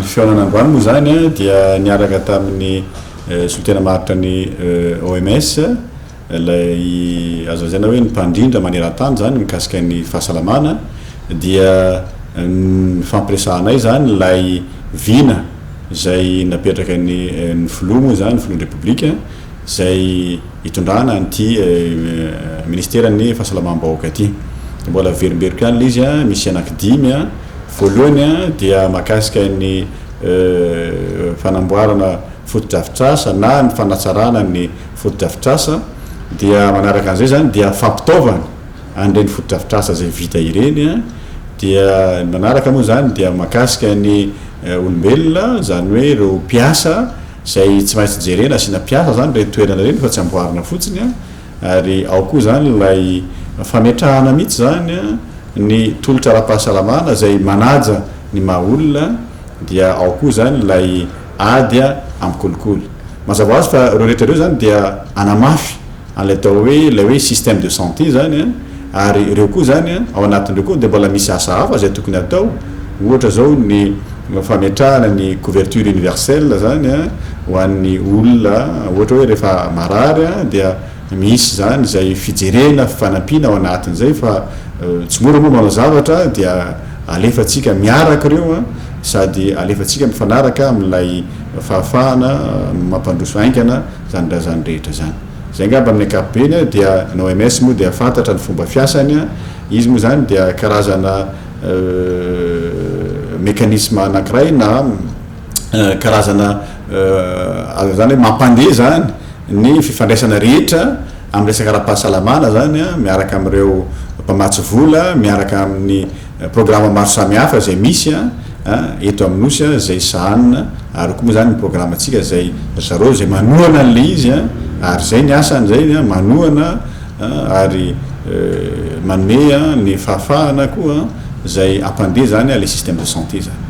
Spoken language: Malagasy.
fiaonan'androany moa zany dia niaraka tamin'ny solitena maritra ny OMS lay azo lazaina hoe ny mpandrindra maneran-tany zany mikasika ny fahasalamana dia fampiresahanay zany lay vina zay napetraka ny filoha moa zany filohan'ny republika zay hitondrana an'ity ministerany fahasalamam-bahoaka aty mbola verimberiko ihany izy misy anankidimy voalohany dia makasika ny fanamboarana fotodrafitrasa na ny fanatsarana ny fotodrafitrasa dia manaraka an'izay zany dia fampitaovana an'ireny fotodrafitrasa zay vita ireny dia manaraka moa zany dia makasika ny olombelona zany hoe ireo mpiasa zay tsy maintsy jerena asiana mpiasa zany re toerana reny fa tsy amboarina fotsiny ary ao koa zany lay fametrahana mihitsy zany ny tolotra ara-pahasalamana zay manaja ny mahaolona dia ao koa zany lay ady amin'ny kolikoly mazava ho azy fa reo rehetra reo zany dia anamafy an'lay atao hoe lay hoe système de santé zany ary ireo koa zany ao anatin'ireo koa dia mbola misy asa hafa zay tokony atao ohatra zao ny fametrahana ny couverture universelle zany ho an'ny olona ohatra hoe rehefa marary dia misy zany zay fijerena fanampiana ao anatin'izay fa tsy mora moa manao zavatra dia alefatsika miaraka reo sady alefatsika mifanaraka amin'ilay fahafahana mampandroso aingana zany raha zany rehetra zany zay ngamba amin'ny ankapobeny dia ny OMS moa dia fantatra ny fomba fiasany izy moa zany dia karazana mécanisme anankiray na karazana zany hoe mampandeha zany ny fifandraisana rehetra amin'ny resaka ara-pahasalamana zany miaraka amin'ireo mpamatsy vola miaraka amin'ny programme maro samihafa zay misy eto amin'nosy zay sahanina ary koa moa zany ny programme atsika zay zareo zay manohana an'le izy ary zay ny asany zay manohana ary manome ny fahafahana koa zay ampandeha zany le système de santé zany